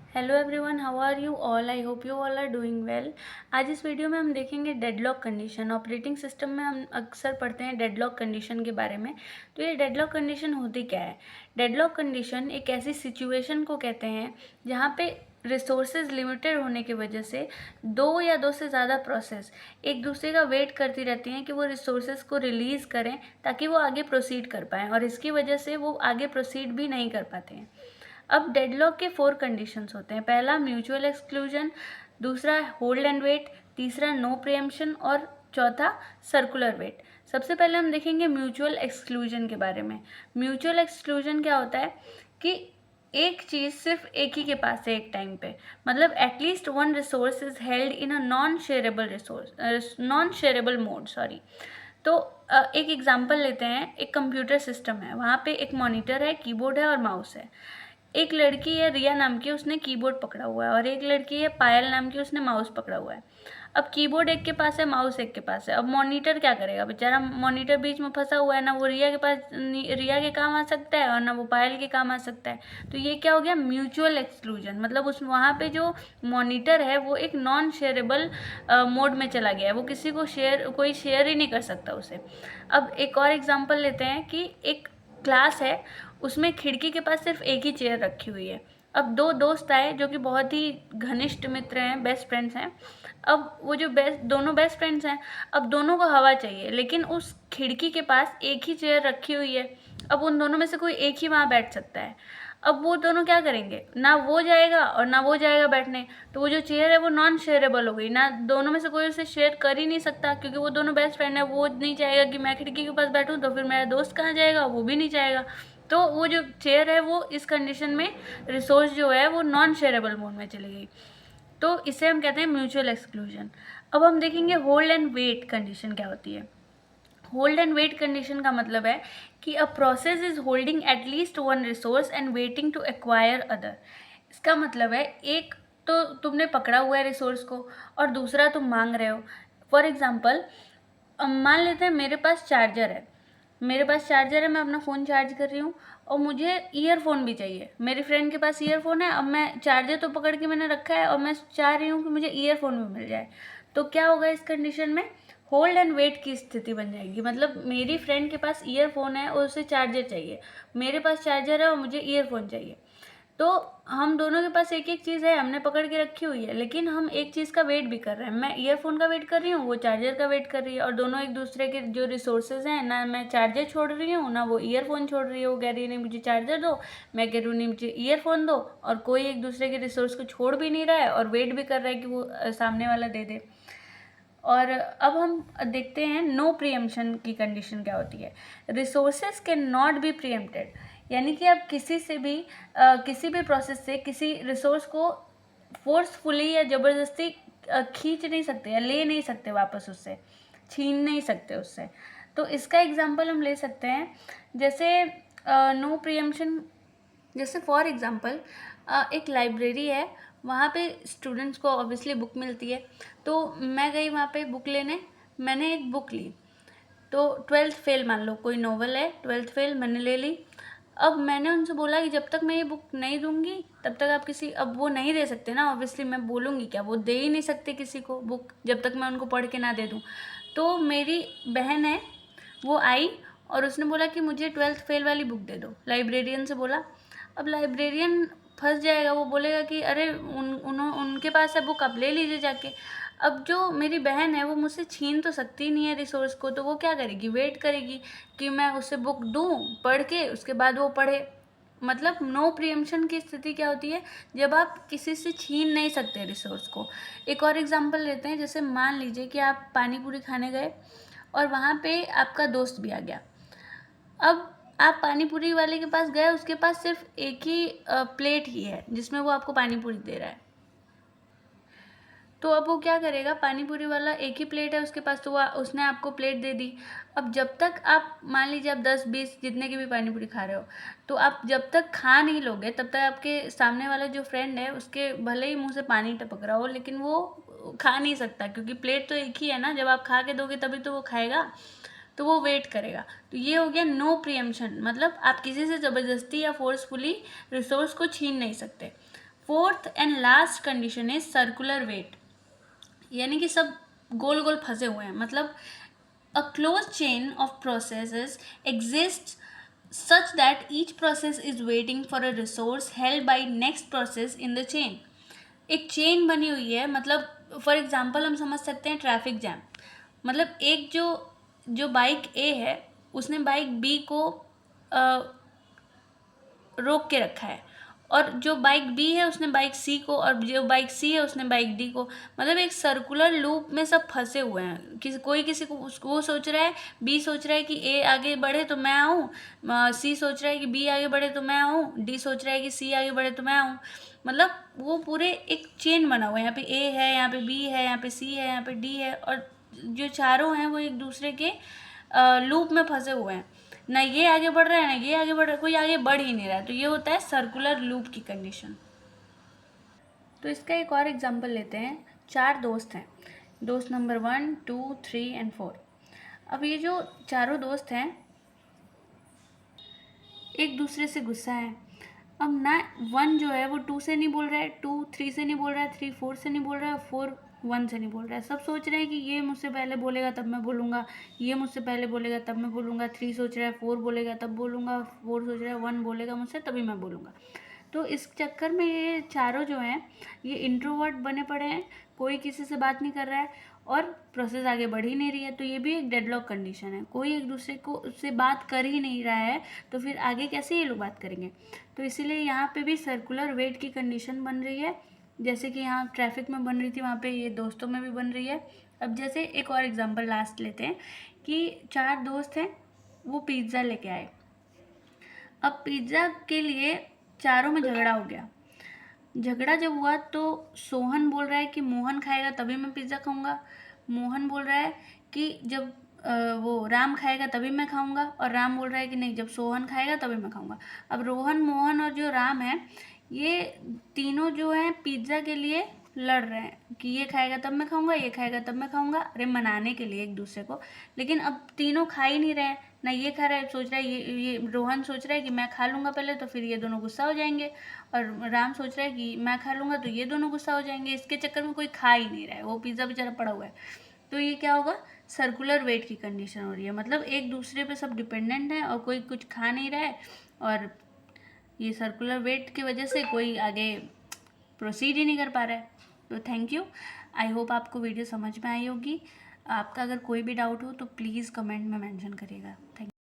Hello everyone, how are you all? I hope you all are doing well. आज इस video में हम देखेंगे डेडलॉक कंडीशन। ऑपरेटिंग सिस्टम में हम अक्सर पढ़ते हैं डेडलॉक कंडीशन के बारे में। तो ये डेडलॉक कंडीशन होती क्या है? डेडलॉक कंडीशन एक ऐसी सिचुएशन को कहते हैं जहाँ पे रिसोर्सेज लिमिटेड होने की वजह से दो या दो से ज़्यादा प्रोसेस एक दूसरे का वेट करती रहती हैं कि वो रिसोर्सेज को रिलीज़ करें ताकि वो आगे प्रोसीड कर पाएँ, और इसकी वजह से वो आगे प्रोसीड भी नहीं कर पाते हैं। अब डेडलॉक के 4 कंडीशंस होते हैं। पहला म्यूचुअल एक्सक्लूजन, दूसरा होल्ड एंड वेट, तीसरा नो प्रियम्पशन और चौथा सर्कुलर वेट। सबसे पहले हम देखेंगे म्यूचुअल एक्सक्लूजन के बारे में। म्यूचुअल एक्सक्लूजन क्या होता है कि एक चीज़ सिर्फ एक ही के पास है एक टाइम पे, मतलब at least one resource is held in a non shareable mode. तो एक एग्जांपल लेते हैं। एक कंप्यूटर सिस्टम है, वहाँ पे एक मॉनिटर है, कीबोर्ड है और माउस है। एक लड़की है रिया नाम की, उसने कीबोर्ड पकड़ा हुआ है, और एक लड़की है पायल नाम की, उसने माउस पकड़ा हुआ है। अब कीबोर्ड एक के पास है, माउस एक के पास है। अब मॉनिटर क्या करेगा? बेचारा मॉनिटर बीच में फंसा हुआ है, ना वो रिया के पास रिया के काम आ सकता है और ना वो पायल के काम आ सकता है। तो ये क्या हो गया? Mutual exclusion. मतलब उस वहाँ पे जो मॉनिटर है वो एक नॉन शेयरेबल मोड में चला गया है, वो किसी को कोई शेयर ही नहीं कर सकता उसे। अब एक और एग्जांपल लेते हैं कि एक क्लास है, उसमें खिड़की के पास सिर्फ एक ही चेयर रखी हुई है। अब दो दोस्त आए जो कि बहुत ही घनिष्ठ मित्र हैं, बेस्ट फ्रेंड्स हैं। अब वो जो दोनों बेस्ट फ्रेंड्स हैं, अब दोनों को हवा चाहिए, लेकिन उस खिड़की के पास एक ही चेयर रखी हुई है। अब उन दोनों में से कोई एक ही वहाँ बैठ सकता है। अब वो दोनों क्या करेंगे? ना वो जाएगा और ना वो जाएगा बैठने। तो वो जो चेयर है वो नॉन शेयरेबल हो गई ना, दोनों में से कोई उसे शेयर कर ही नहीं सकता, क्योंकि वो दोनों बेस्ट फ्रेंड है। वो नहीं चाहेगा कि मैं खिड़की के पास बैठूं, तो फिर मेरा दोस्त कहाँ जाएगा? वो भी नहीं चाहेगा। तो वो जो चेयर है वो इस कंडीशन में रिसोर्स जो है वो नॉन शेयरेबल मोड में चली गई। तो इसे हम कहते हैं म्यूचुअल एक्सक्लूजन। अब हम देखेंगे होल्ड एंड वेट कंडीशन क्या होती है। होल्ड एंड वेट कंडीशन का मतलब है कि a process is holding at least one resource and waiting to acquire other. इसका मतलब है एक तो तुमने पकड़ा हुआ है रिसोर्स को, और दूसरा तुम मांग रहे हो। फॉर एग्जाम्पल, मान लेते हैं मेरे पास चार्जर है, मैं अपना फ़ोन चार्ज कर रही हूँ और मुझे ईयरफोन भी चाहिए। मेरी फ्रेंड के पास ईयरफोन है, अब मैं चार्जर तो पकड़ के मैंने रखा है और मैं चाह रही हूँ कि मुझे ईयरफोन भी मिल जाए। तो क्या होगा इस कंडीशन में? होल्ड एंड वेट की स्थिति बन जाएगी। मतलब मेरी फ्रेंड के पास ईयरफोन है और उसे चार्जर चाहिए, मेरे पास चार्जर है और मुझे ईयरफोन चाहिए। तो हम दोनों के पास एक एक चीज़ है, हमने पकड़ के रखी हुई है, लेकिन हम एक चीज़ का वेट भी कर रहे हैं। मैं ईयरफोन का वेट कर रही हूँ, वो चार्जर का वेट कर रही है, और दोनों एक दूसरे के जो रिसोर्सेज हैं, ना मैं चार्जर छोड़ रही हूँ ना वो ईयरफोन छोड़ रही है। वो कह रही है नहीं मुझे चार्जर दो, मैं कह रही हूँ नहीं मुझे ईयरफोन दो, और कोई एक दूसरे के रिसोर्स को छोड़ भी नहीं रहा है और वेट भी कर रहा है कि वो सामने वाला दे दे। और अब हम देखते हैं नो प्रियम्पशन की कंडीशन क्या होती है। रिसोर्सेज कैन नॉट बी प्रियम्प्टेड, यानी कि आप किसी भी प्रोसेस से किसी रिसोर्स को फोर्सफुली या ज़बरदस्ती खींच नहीं सकते या ले नहीं सकते, वापस उससे छीन नहीं सकते उससे। तो इसका एग्जांपल हम ले सकते हैं, जैसे नो प्रियम्पशन। जैसे फॉर एग्ज़ाम्पल, एक लाइब्रेरी है, वहाँ पे स्टूडेंट्स को ऑब्वियसली बुक मिलती है। तो मैं गई वहाँ पे बुक लेने, मैंने एक बुक ली। तो 12th फेल मान लो, कोई नॉवल है, 12th फेल मैंने ले ली। अब मैंने उनसे बोला कि जब तक मैं ये बुक नहीं दूंगी तब तक आप अब वो नहीं दे सकते ना, ऑब्वियसली मैं बोलूँगी क्या? वो दे ही नहीं सकते किसी को बुक जब तक मैं उनको पढ़ के ना दे दूँ। तो मेरी बहन है, वो आई और उसने बोला कि मुझे 12th फेल वाली बुक दे दो, लाइब्रेरियन से बोला। अब लाइब्रेरियन फंस जाएगा, वो बोलेगा कि अरे उनके पास है बुक, आप ले लीजिए जाके। अब जो मेरी बहन है वो मुझसे छीन तो सकती नहीं है रिसोर्स को, तो वो क्या करेगी? वेट करेगी कि मैं उसे बुक दूँ पढ़ के, उसके बाद वो पढ़े। मतलब नो प्रियम्पशन की स्थिति क्या होती है? जब आप किसी से छीन नहीं सकते रिसोर्स को। एक और एग्जांपल लेते हैं, जैसे मान लीजिए कि आप पानी पूरी खाने गए और वहाँ पे आपका दोस्त भी आ गया। अब आप पानी पूरी वाले के पास गए, उसके पास सिर्फ एक ही प्लेट ही है जिसमें वो आपको पानी पूरी दे रहा है। तो अब वो क्या करेगा? पानी पूरी वाला एक ही प्लेट है उसके पास, तो वो उसने आपको प्लेट दे दी। अब जब तक आप मान लीजिए आप 10-20 जितने की भी पानी पूरी खा रहे हो, तो आप जब तक खा नहीं लोगे तब तक आपके सामने वाला जो फ्रेंड है उसके भले ही मुंह से पानी टपक रहा हो, लेकिन वो खा नहीं सकता, क्योंकि प्लेट तो एक ही है ना। जब आप खा के दोगे तभी तो वो खाएगा, तो वो वेट करेगा। तो ये हो गया नो प्रियम्पशन, मतलब आप किसी से ज़बरदस्ती या फोर्सफुली रिसोर्स को छीन नहीं सकते। Fourth and last condition is circular wait, यानी कि सब गोल गोल फंसे हुए हैं, मतलब a closed chain of processes exists such that each process is waiting for a resource held by next process in the chain. एक चेन बनी हुई है, मतलब फॉर एग्जांपल हम समझ सकते हैं ट्रैफिक जैम, मतलब एक जो बाइक ए है उसने बाइक बी को रोक के रखा है, और जो बाइक बी है उसने बाइक सी को, और जो बाइक सी है उसने बाइक डी को, मतलब एक सर्कुलर लूप में सब फंसे हुए हैं। किसी को वो सोच रहा है, बी सोच रहा है कि ए आगे बढ़े तो मैं आऊँ, सी सोच रहा है कि बी आगे बढ़े तो मैं आऊँ, डी सोच रहा है कि सी आगे बढ़े तो मैं आऊँ, मतलब वो पूरे एक चेन बना हुआ है। यहाँ पे ए है, यहाँ पे बी है, यहाँ पे सी है, यहाँ पे डी है, और जो चारों हैं वो एक दूसरे के लूप में फंसे हुए हैं, ना ये आगे बढ़ रहा है ना ये आगे बढ़ रहा है, कोई आगे बढ़ ही नहीं रहा है। तो ये होता है सर्कुलर लूप की कंडीशन। तो इसका एक और एग्जांपल लेते हैं। 4 दोस्त हैं, दोस्त नंबर 1, 2, 3 एंड 4। अब ये जो चारों दोस्त हैं एक दूसरे से गुस्सा है। अब ना 1 जो है वो 2 से नहीं बोल रहा है, 2 3 से नहीं बोल रहा है, 3 4 से नहीं बोल रहा है, 4 1 से नहीं बोल रहा है। सब सोच रहे हैं कि ये मुझसे पहले बोलेगा तब मैं बोलूँगा, ये मुझसे पहले बोलेगा तब मैं बोलूँगा। 3 सोच रहा है 4 बोलेगा तब बोलूँगा, 4 सोच रहा है 1 बोलेगा मुझसे तभी मैं बोलूँगा। तो इस चक्कर में ये चारों जो हैं ये इंट्रोवर्ट बने पड़े हैं, कोई किसी से बात नहीं कर रहा है और प्रोसेस आगे बढ़ ही नहीं रही है। तो ये भी एक डेडलॉक कंडीशन है, कोई एक दूसरे को से बात कर ही नहीं रहा है, तो फिर आगे कैसे ये लोग बात करेंगे। तो इसीलिए यहाँ पे भी सर्कुलर वेट की कंडीशन बन रही है, जैसे कि यहाँ ट्रैफिक में बन रही थी वहाँ पे ये दोस्तों में भी बन रही है। अब जैसे एक और एग्जांपल लास्ट लेते हैं कि 4 दोस्त हैं, वो पिज़्ज़ा लेके आए। अब पिज़्ज़ा के लिए चारों में झगड़ा हो गया। झगड़ा जब हुआ तो सोहन बोल रहा है कि मोहन खाएगा तभी मैं पिज़्ज़ा खाऊंगा, मोहन बोल रहा है कि जब वो राम खाएगा तभी मैं खाऊंगा, और राम बोल रहा है कि नहीं जब सोहन खाएगा तभी मैं खाऊंगा। अब रोहन, मोहन और जो राम है ये तीनों जो हैं पिज़्ज़ा के लिए लड़ रहे हैं कि ये खाएगा तब मैं खाऊंगा, ये खाएगा तब मैं खाऊंगा, अरे मनाने के लिए एक दूसरे को। लेकिन अब तीनों खा ही नहीं रहे हैं, ना ये खा रहा है, सोच रहा है ये रोहन सोच रहा है कि मैं खा लूँगा पहले तो फिर ये दोनों गुस्सा हो जाएंगे, और राम सोच रहा है कि मैं खा लूँगा तो ये दोनों गुस्सा हो जाएंगे। इसके चक्कर में कोई खा ही नहीं रहा है, वो पिज़्ज़ा बेचारा पड़ा हुआ है। तो ये क्या होगा, सर्कुलर वेट की कंडीशन हो रही है, मतलब एक दूसरे पे सब डिपेंडेंट है और कोई कुछ खा नहीं रहा है, और ये सर्कुलर वेट की वजह से कोई आगे प्रोसीड ही नहीं कर पा रहा है। तो थैंक यू, आई होप आपको वीडियो समझ में आई होगी। आपका अगर कोई भी डाउट हो तो प्लीज़ कमेंट में मेंशन करिएगा। थैंक